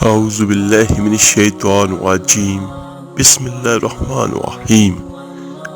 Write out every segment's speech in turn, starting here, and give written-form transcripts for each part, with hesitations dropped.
اعوذ باللہ من الشیطان الرجیم بسم اللہ الرحمن الرحیم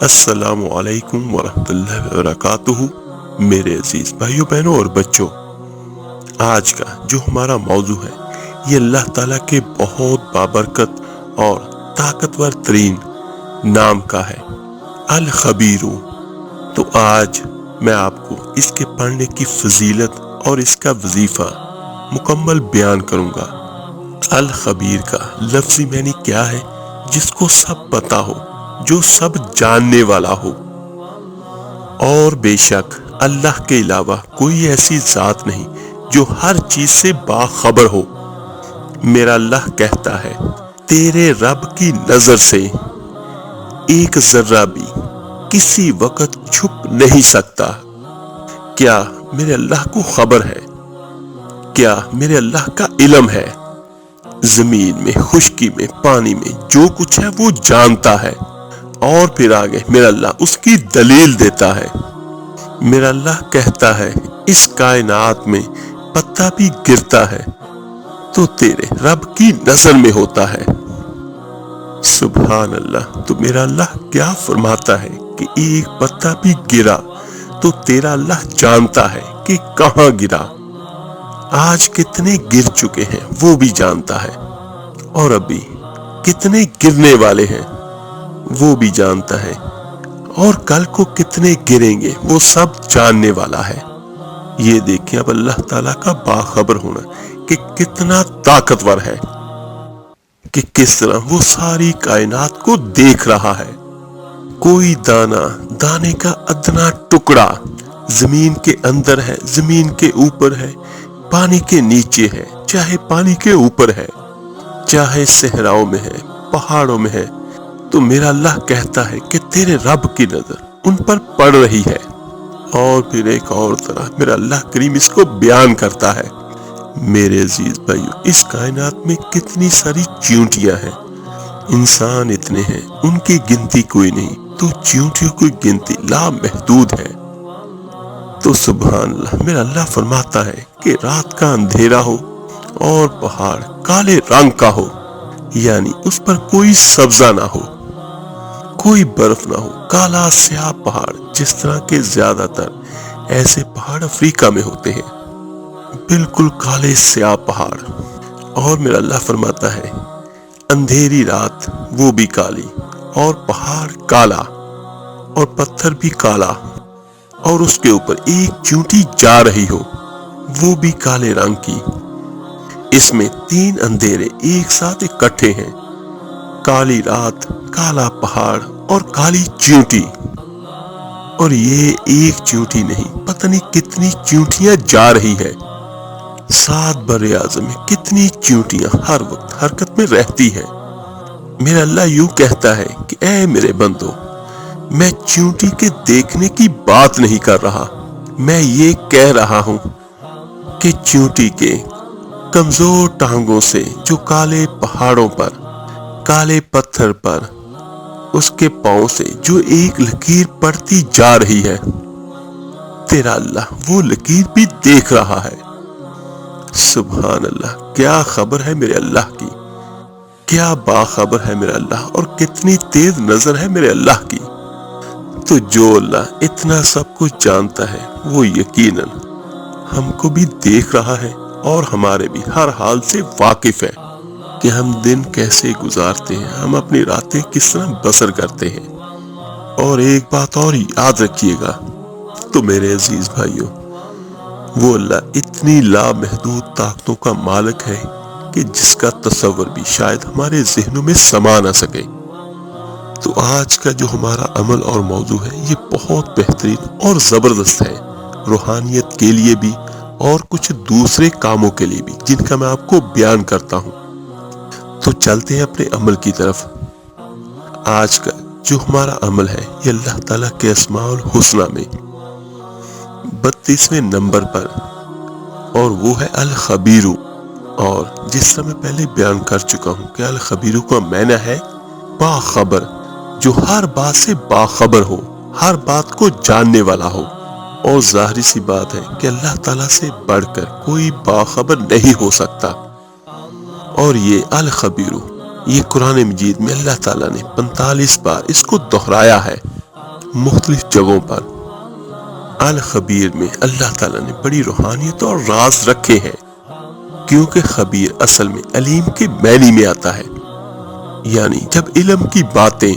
السلام علیکم ورحمۃ اللہ وبرکاتہ۔ میرے عزیز بھائیوں بہنوں اور بچوں، آج کا جو ہمارا موضوع ہے یہ اللہ تعالیٰ کے بہت بابرکت اور طاقتور ترین نام کا ہے، الخبیر۔ تو آج میں آپ کو اس کے پڑھنے کی فضیلت اور اس کا وظیفہ مکمل بیان کروں گا۔ الخبیر کا لفظی معنی کیا ہے؟ جس کو سب پتا ہو، جو سب جاننے والا ہو۔ اور بے شک اللہ کے علاوہ کوئی ایسی ذات نہیں جو ہر چیز سے باخبر ہو۔ میرا اللہ کہتا ہے، تیرے رب کی نظر سے ایک ذرہ بھی کسی وقت چھپ نہیں سکتا۔ کیا میرے اللہ کو خبر ہے؟ کیا میرے اللہ کا علم ہے؟ زمین میں، خشکی میں، پانی میں جو کچھ ہے وہ جانتا ہے۔ اور پھر آگے میرا اللہ اس کی دلیل دیتا ہے۔ میرا اللہ کہتا ہے، اس کائنات میں پتا بھی گرتا ہے تو تیرے رب کی نظر میں ہوتا ہے۔ سبحان اللہ۔ تو میرا اللہ کیا فرماتا ہے کہ ایک پتا بھی گرا تو تیرا اللہ جانتا ہے کہ کہاں گرا۔ آج کتنے گر چکے ہیں وہ بھی جانتا ہے، اور ابھی کتنے گرنے والے ہیں وہ بھی جانتا ہے، اور کل کو کتنے گریں گے وہ سب جاننے والا ہے۔ یہ دیکھیں اب اللہ تعالیٰ کا باخبر ہونا کہ کتنا طاقتور ہے، کہ کس طرح وہ ساری کائنات کو دیکھ رہا ہے۔ کوئی دانے کا ادنا ٹکڑا زمین کے اندر ہے، زمین کے اوپر ہے، پانی کے نیچے ہے، چاہے پانی کے اوپر ہے، چاہے صحراؤں میں ہے، پہاڑوں میں ہے، تو میرا اللہ کہتا ہے کہ تیرے رب کی نظر ان پر پڑ رہی ہے۔ اور پھر ایک اور طرح میرا اللہ کریم اس کو بیان کرتا ہے۔ میرے عزیز بھائیو، اس کائنات میں کتنی ساری چیونٹیاں ہیں، انسان اتنے ہیں، ان کی گنتی کوئی نہیں، تو چیونٹیوں کی گنتی لامحدود ہے۔ تو سبحان اللہ، میرا اللہ فرماتا ہے کہ رات کا اندھیرا ہو اور پہاڑ کالے رنگ کا ہو، یعنی اس پر کوئی سبزہ نہ ہو، کوئی برف نہ ہو، کالا سیاہ پہاڑ، جس طرح کے زیادہ تر ایسے پہاڑ افریقہ میں ہوتے ہیں، بالکل کالے سیاہ پہاڑ۔ اور میرا اللہ فرماتا ہے، اندھیری رات وہ بھی کالی، اور پہاڑ کالا، اور پتھر بھی کالا، اور اس کے اوپر ایک چیونٹی جا رہی ہو، وہ بھی کالے رنگ کی۔ اس میں تین اندھیرے ایک ساتھ اکٹھے ہیں، کالی رات، کالا پہاڑ اور کالی چیونٹی۔ اور یہ ایک چیونٹی نہیں، پتہ نہیں کتنی چیونٹیاں جا رہی ہے۔ 7 براعظم میں کتنی چیونٹیاں ہر وقت حرکت میں رہتی ہیں۔ میرا اللہ یوں کہتا ہے کہ اے میرے بندو، میں چیونٹی کے دیکھنے کی بات نہیں کر رہا، میں یہ کہہ رہا ہوں کہ چیونٹی کے کمزور ٹانگوں سے جو کالے پہاڑوں پر، کالے پتھر پر، اس کے پاؤں سے جو ایک لکیر پڑتی جا رہی ہے، تیرا اللہ وہ لکیر بھی دیکھ رہا ہے۔ سبحان اللہ، کیا خبر ہے میرے اللہ کی، کیا باخبر ہے میرا اللہ، اور کتنی تیز نظر ہے میرے اللہ کی۔ تو جو اللہ اتنا سب کچھ جانتا ہے، وہ یقیناً ہم کو بھی دیکھ رہا ہے، اور ہمارے بھی ہر حال سے واقف ہے کہ ہم دن کیسے گزارتے ہیں، ہم اپنی راتیں کس طرح بسر کرتے ہیں۔ اور ایک بات اور یاد رکھیے گا تو میرے عزیز بھائیوں، وہ اللہ اتنی لامحدود طاقتوں کا مالک ہے کہ جس کا تصور بھی شاید ہمارے ذہنوں میں سما نہ سکے۔ تو آج کا جو ہمارا عمل اور موضوع ہے یہ بہت بہترین اور زبردست ہے، روحانیت کے لیے بھی اور کچھ دوسرے کاموں کے لیے بھی، جن کا میں آپ کو بیان کرتا ہوں۔ تو چلتے ہیں اپنے عمل کی طرف۔ آج کا جو ہمارا عمل ہے یہ اللہ تعالیٰ کے اسماء الحسنہ میں 32ویں نمبر پر، اور وہ ہے الخبیر۔ اور جس طرح میں پہلے بیان کر چکا ہوں کہ الخبیر کا معنی ہے باخبر، جو ہر بات سے باخبر ہو، ہر بات کو جاننے والا ہو۔ اور ظاہری سی بات ہے کہ اللہ تعالیٰ سے بڑھ کر کوئی باخبر نہیں ہو سکتا، اور یہ الخبیر، یہ قرآن مجید میں اللہ تعالیٰ نے 45 بار اس کو دہرایا ہے مختلف جگہوں پر۔ الخبیر میں اللہ تعالیٰ نے بڑی روحانیت اور راز رکھے ہیں، کیونکہ خبیر اصل میں علیم کے معنی میں آتا ہے، یعنی جب علم کی باتیں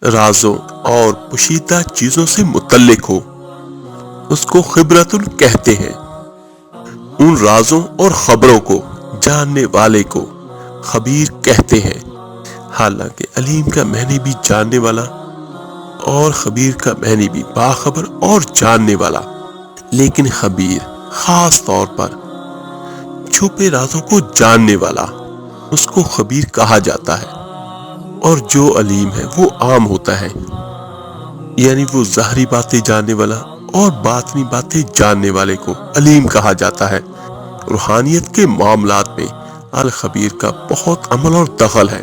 رازوں اور پوشیدہ چیزوں سے متعلق ہو اس کو خبرت کہتے ہیں۔ ان رازوں اور خبروں کو جاننے والے کو خبیر کہتے ہیں۔ حالانکہ علیم کا معنی بھی جاننے والا اور خبیر کا معنی بھی باخبر اور جاننے والا، لیکن خبیر خاص طور پر چھپے رازوں کو جاننے والا، اس کو خبیر کہا جاتا ہے۔ اور جو علیم ہے وہ عام ہوتا ہے، یعنی وہ ظاہری باتیں جاننے والا اور باطنی باتیں جاننے والے کو علیم کہا جاتا ہے۔ روحانیت کے معاملات میں الخبیر کا بہت عمل اور دخل ہے۔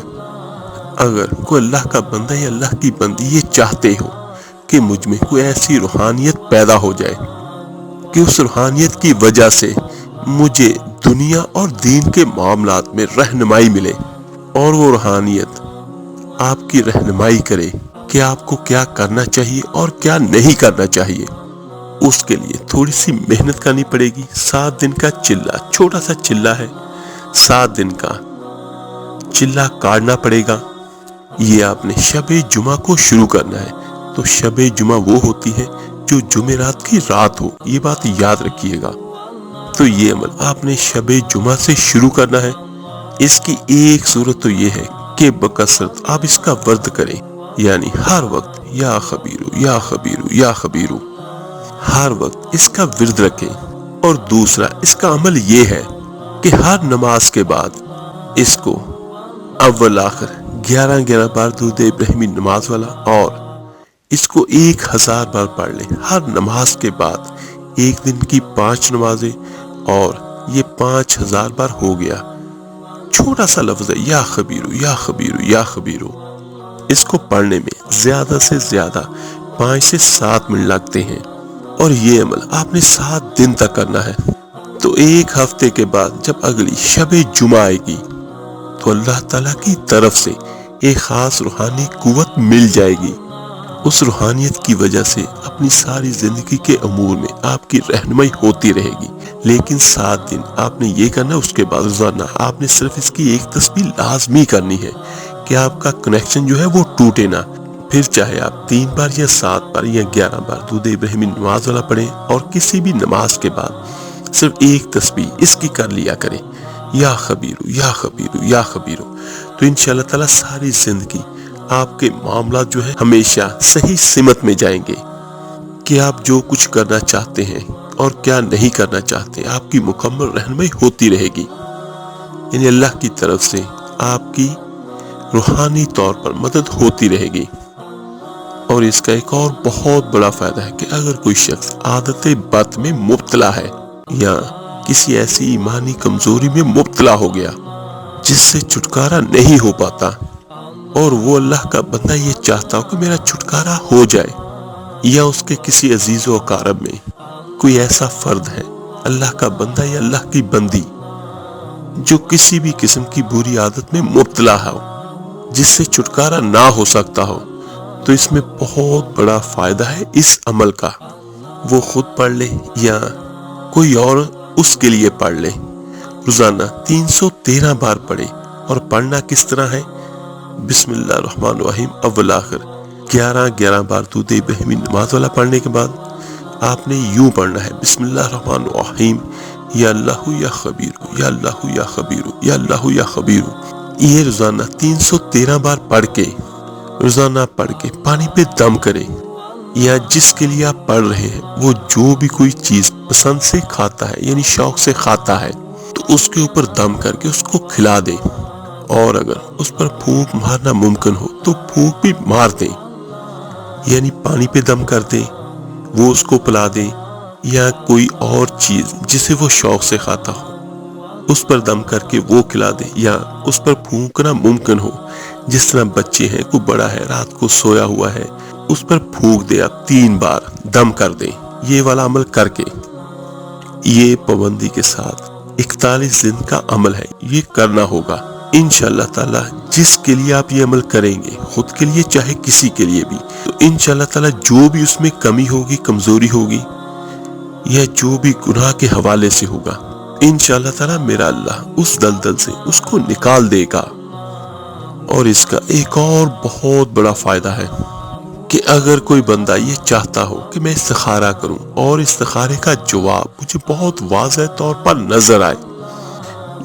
اگر کوئی اللہ کا بندہ یا اللہ کی بندی یہ چاہتے ہو کہ مجھ میں کوئی ایسی روحانیت پیدا ہو جائے کہ اس روحانیت کی وجہ سے مجھے دنیا اور دین کے معاملات میں رہنمائی ملے، اور وہ روحانیت آپ کی رہنمائی کرے کہ آپ کو کیا کرنا چاہیے اور کیا نہیں کرنا چاہیے، اس کے لیے تھوڑی سی محنت کرنی پڑے گی۔ 7 دن کا چلہ، چھوٹا سا چلہ ہے، 7 دن کا چلہ کاٹنا پڑے گا۔ یہ آپ نے شب جمعہ کو شروع کرنا ہے۔ تو شب جمعہ وہ ہوتی ہے جو جمعرات کی رات ہو، یہ بات یاد رکھیے گا۔ تو یہ عمل آپ نے شب جمعہ سے شروع کرنا ہے۔ اس کی ایک صورت تو یہ ہے کہ بکثرت آپ اس کا ورد کریں، یعنی ہر وقت یا خبیرو یا خبیرو یا خبیرو، ہر وقت اس کا ورد رکھیں۔ اور دوسرا اس کا عمل یہ ہے کہ ہر نماز کے بعد اس کو اول آخر 11 بار درود ابراہیمی نماز والا، اور اس کو 1000 بار پڑھ لیں ہر نماز کے بعد۔ ایک دن کی 5 نمازیں، اور یہ 5000 بار ہو گیا۔ چھوٹا سا لفظ ہے یا خبیرو یا خبیرو یا خبیرو۔ اس کو پڑھنے میں زیادہ سے زیادہ 5 سے 7 منٹ لگتے ہیں، اور یہ عمل آپ نے 7 دن تک کرنا ہے۔ تو ایک ہفتے کے بعد جب اگلی شب جمعہ آئے گی تو اللہ تعالیٰ کی طرف سے ایک خاص روحانی قوت مل جائے گی۔ اس روحانیت کی وجہ سے اپنی ساری زندگی کے امور میں آپ کی رہنمائی ہوتی رہے گی۔ لیکن 7 دن آپ نے یہ کرنا، اس کے بعد روزانہ آپ نے صرف اس کی ایک تسبیح لازمی کرنی ہے کہ آپ کا کنیکشن جو ہے وہ ٹوٹے نہ۔ پھر چاہے آپ 3 بار یا 7 بار یا 11 بار درود ابراہیمی نماز والا پڑھیں، اور کسی بھی نماز کے بعد صرف ایک تسبیح اس کی کر لیا کریں، یا خبیرو یا خبیرو یا خبیرو۔ تو انشاءاللہ تعالیٰ ساری زندگی آپ کے معاملات جو ہے ہمیشہ صحیح سمت میں جائیں گے کہ آپ جو کچھ کرنا چاہتے ہیں اور کیا نہیں کرنا چاہتے، آپ کی مکمل رہنمائی ہوتی رہے گی۔ یعنی اللہ کی طرف سے آپ کی روحانی طور پر مدد ہوتی رہے گی۔ اور اس کا ایک اور بہت بڑا فائدہ ہے کہ اگر کوئی شخص عادت بد میں مبتلا ہے یا کسی ایسی ایمانی کمزوری میں مبتلا ہو گیا جس سے چھٹکارا نہیں ہو پاتا، اور وہ اللہ کا بندہ یہ چاہتا ہو کہ میرا چھٹکارا ہو جائے، یا اس کے کسی عزیز و اقارب میں کوئی ایسا فرد ہے، اللہ کا بندہ یا اللہ کی بندی، جو کسی بھی قسم کی بری عادت میں مبتلا ہو جس سے چھٹکارا نہ ہو سکتا ہو، تو اس میں بہت بڑا فائدہ ہے اس عمل کا۔ وہ خود پڑھ لے یا کوئی اور اس کے لیے پڑھ لے۔ روزانہ 313 بار پڑھے، اور پڑھنا کس طرح ہے؟ بسم اللہ الرحمن الرحیم اول آخر 11 بار درود ابراہیمی نماز والا پڑھنے کے بعد آپ نے یوں پڑھنا ہے، بسم اللہ الرحمن الرحیم یا اللہ یا خبیرو یا اللہ یا خبیرو یا اللہ یا خبیرو۔ یہ روزانہ 313 بار پڑھ کے پانی پہ دم کریں، یا جس کے لیے آپ پڑھ رہے ہیں وہ جو بھی کوئی چیز پسند سے کھاتا ہے، یعنی شوق سے کھاتا ہے، تو اس کے اوپر دم کر کے اس کو کھلا دیں۔ اور اگر اس پر پھونک مارنا ممکن ہو تو پھونک بھی مار دیں، یعنی پانی پہ دم کر دیں، وہ اس کو پلا دیں، یا کوئی اور چیز جسے وہ شوق سے کھاتا ہو اس پر دم کر کے وہ کھلا دیں، یا اس پر پھونکنا ممکن ہو، جس طرح بچے ہیں، کوئی بڑا ہے رات کو سویا ہوا ہے، اس پر پھونک دے، آپ 3 بار دم کر دیں۔ یہ والا عمل کر کے، یہ پابندی کے ساتھ 41 دن کا عمل ہے، یہ کرنا ہوگا انشاءاللہ تعالی۔ جس کے لیے آپ یہ عمل کریں گے، خود کے لیے چاہے کسی کے لیے بھی، تو انشاءاللہ تعالی جو بھی اس میں کمی ہوگی، کمزوری ہوگی، یا جو بھی گناہ کے حوالے سے ہوگا، انشاءاللہ تعالی میرا اللہ اس دلدل سے اس کو نکال دے گا۔ اور اس کا ایک اور بہت بڑا فائدہ ہے کہ اگر کوئی بندہ یہ چاہتا ہو کہ میں استخارہ کروں اور استخارے کا جواب مجھے بہت واضح طور پر نظر آئے،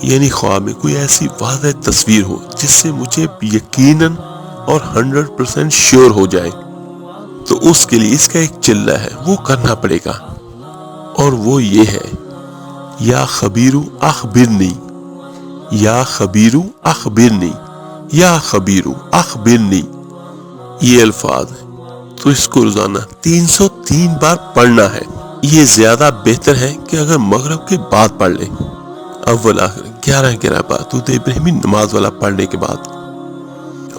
یعنی خواب میں کوئی ایسی واضح تصویر ہو جس سے مجھے یقیناً اور 100% شیور ہو جائے، تو اس کے لیے اس کا ایک چلہ ہے، وہ کرنا پڑے گا، اور وہ یہ ہے: یا خبیر اخبرنی، یا خبیر اخبرنی، یا خبیر اخبرنی۔ یہ الفاظ ہیں، تو اس کو روزانہ 303 بار پڑھنا ہے۔ یہ زیادہ بہتر ہے کہ اگر مغرب کے بعد پڑھ لیں، اول آخر 11 بار درود ابراہیمی نماز والا پڑھنے کے بعد،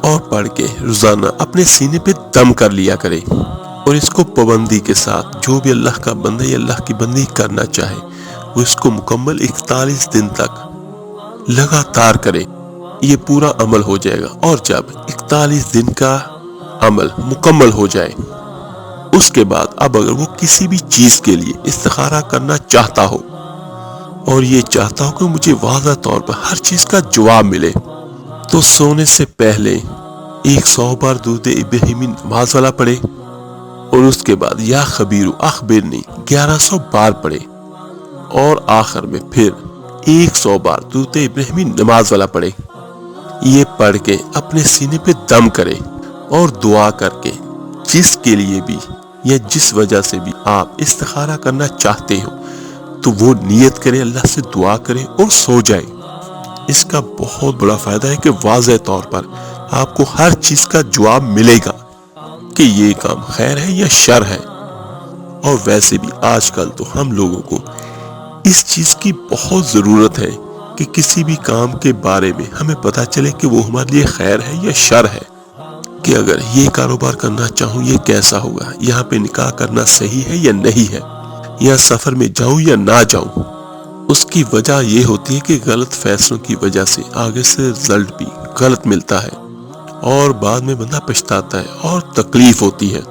اور پڑھ کے روزانہ اپنے سینے پہ دم کر لیا کرے۔ اور اس کو پابندی کے ساتھ جو بھی اللہ کا بندہ یا اللہ کی بندی کرنا چاہے وہ اس کو مکمل 41 دن تک لگاتار کرے، یہ پورا عمل ہو جائے گا۔ اور جب 41 دن کا عمل مکمل ہو جائے، اس کے بعد اب اگر وہ کسی بھی چیز کے لیے استخارہ کرنا چاہتا ہو، اور یہ چاہتا ہو کہ مجھے واضح طور پر ہر چیز کا جواب ملے، تو سونے سے پہلے 100 بار درود ابراہیمی نماز والا پڑھے، اور اس کے بعد یا خبیر اخبرنی 1100 بار پڑھے، اور آخر میں پھر 100 بار درود ابراہیمی نماز والا پڑھے۔ یہ پڑھ کے اپنے سینے پہ دم کرے اور دعا کر کے جس کے لیے بھی یا جس وجہ سے بھی آپ استخارہ کرنا چاہتے ہو، تو وہ نیت کرے، اللہ سے دعا کرے اور سو جائے۔ اس کا بہت بڑا فائدہ ہے کہ واضح طور پر آپ کو ہر چیز کا جواب ملے گا کہ یہ کام خیر ہے یا شر ہے۔ اور ویسے بھی آج کل تو ہم لوگوں کو اس چیز کی بہت ضرورت ہے کہ کسی بھی کام کے بارے میں ہمیں پتہ چلے کہ وہ ہمارے لیے خیر ہے یا شر ہے، کہ اگر یہ کاروبار کرنا چاہوں یہ کیسا ہوگا، یہاں پہ نکاح کرنا صحیح ہے یا نہیں ہے، یا سفر میں جاؤں یا نہ جاؤں۔ اس کی وجہ یہ ہوتی ہے کہ غلط فیصلوں کی وجہ سے آگے سے رزلٹ بھی غلط ملتا ہے، اور بعد میں بندہ پچھتاتا ہے اور تکلیف ہوتی ہے۔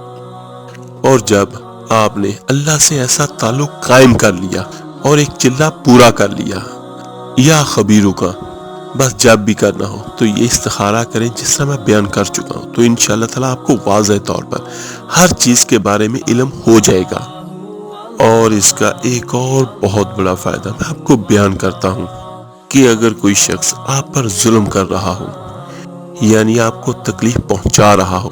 اور جب آپ نے اللہ سے ایسا تعلق قائم کر لیا اور ایک چلہ پورا کر لیا یا خبیروں کا، بس جب بھی کرنا ہو تو یہ استخارہ کریں جس طرح میں بیان کر چکا ہوں، تو انشاءاللہ تعالیٰ آپ کو واضح طور پر ہر چیز کے بارے میں علم ہو جائے گا۔ اور اس کا ایک اور بہت بڑا فائدہ میں آپ کو بیان کرتا ہوں کہ اگر کوئی شخص آپ پر ظلم کر رہا ہو، یعنی آپ کو تکلیف پہنچا رہا ہو،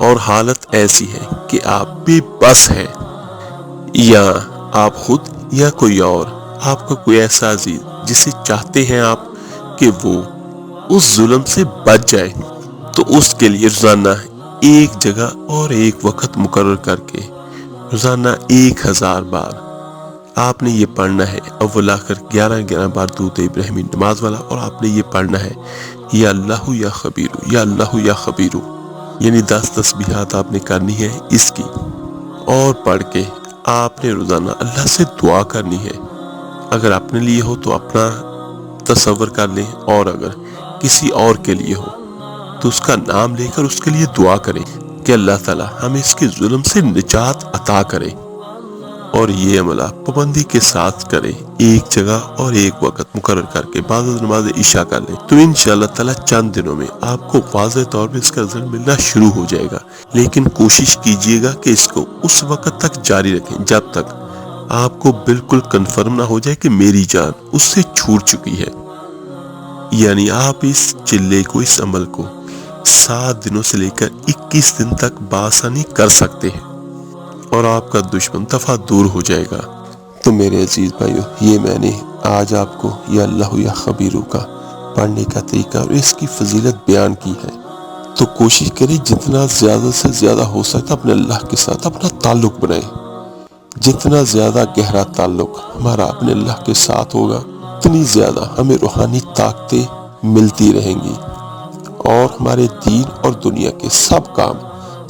اور حالت ایسی ہے کہ آپ بے بس ہے، یا آپ خود یا کوئی اور، آپ کا کوئی ایسا عزیز جسے چاہتے ہیں آپ کہ وہ اس ظلم سے بچ جائے، تو اس کے لیے روزانہ ایک جگہ اور ایک وقت مقرر کر کے روزانہ 1000 بار آپ نے یہ پڑھنا ہے۔ اول آخر 11 بار درود ابراہیمی نماز والا، اور آپ نے یہ پڑھنا ہے یا اللہ یا خبیر، یا اللہ یا خبیر، یعنی 10 تسبیحات آپ نے کرنی ہے اس کی، اور پڑھ کے آپ نے روزانہ اللہ سے دعا کرنی ہے۔ اگر اپنے لیے ہو تو اپنا تصور کر لیں، اور اگر کسی اور کے لیے ہو تو اس کا نام لے کر اس کے لیے دعا کریں کہ اللہ تعالی ہمیں اس کے ظلم سے نجات عطا کرے۔ اور یہ عملہ پابندی کے ساتھ کریں، ایک جگہ اور ایک وقت مقرر کر کے، بعد نماز عشاء کر لیں، تو انشاءاللہ تعالی چند دنوں میں آپ کو واضح طور پہ اس کا رزلٹ ملنا شروع ہو جائے گا۔ لیکن کوشش کیجئے گا کہ اس کو اس وقت تک جاری رکھیں جب تک آپ کو بالکل کنفرم نہ ہو جائے کہ میری جان اس سے چھوٹ چکی ہے۔ یعنی آپ اس چلے کو، اس عمل کو 7 دنوں سے لے کر 21 دن تک بآسانی کر سکتے ہیں، اور آپ کا دشمن دفعہ دور ہو جائے گا۔ تو میرے عزیز بھائیو، یہ میں نے آج آپ کو یا اللہ یا خبیروں کا پڑھنے کا طریقہ اور اس کی فضیلت بیان کی ہے۔ تو کوشش کریں جتنا زیادہ سے زیادہ ہو سکتا اپنے اللہ کے ساتھ اپنا تعلق بنائیں۔ جتنا زیادہ گہرا تعلق ہمارا اپنے اللہ کے ساتھ ہوگا، اتنی زیادہ ہمیں روحانی طاقتیں ملتی رہیں گی، اور ہمارے دین اور دنیا کے سب کام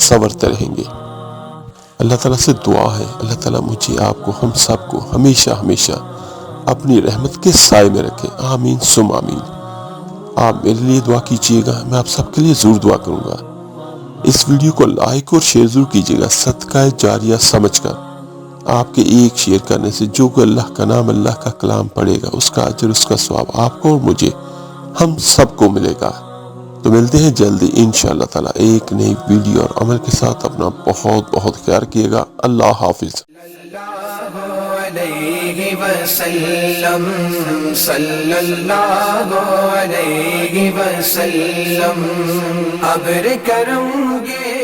سنورتے رہیں گے۔ اللہ تعالیٰ سے دعا ہے اللہ تعالیٰ مجھے، آپ کو، ہم سب کو ہمیشہ ہمیشہ اپنی رحمت کے سائے میں رکھے، آمین سم آمین۔ آپ میرے لیے دعا کیجیے گا، میں آپ سب کے لیے ضرور دعا کروں گا۔ اس ویڈیو کو لائک اور شیئر ضرور کیجیے گا، صدقہ جاریہ سمجھ کر۔ آپ کے ایک شیئر کرنے سے جو کوئی اللہ کا نام، اللہ کا کلام پڑھے گا، اس کا اجر، اس کا ثواب آپ کو اور مجھے، ہم سب کو ملے گا۔ تو ملتے ہیں جلدی انشاءاللہ تعالی ایک نئی ویڈیو اور عمل کے ساتھ۔ اپنا بہت بہت خیال کیے گا۔ اللہ حافظ۔ علیہ وسلم، صلی اللہ علیہ وسلم، ابر کرم گے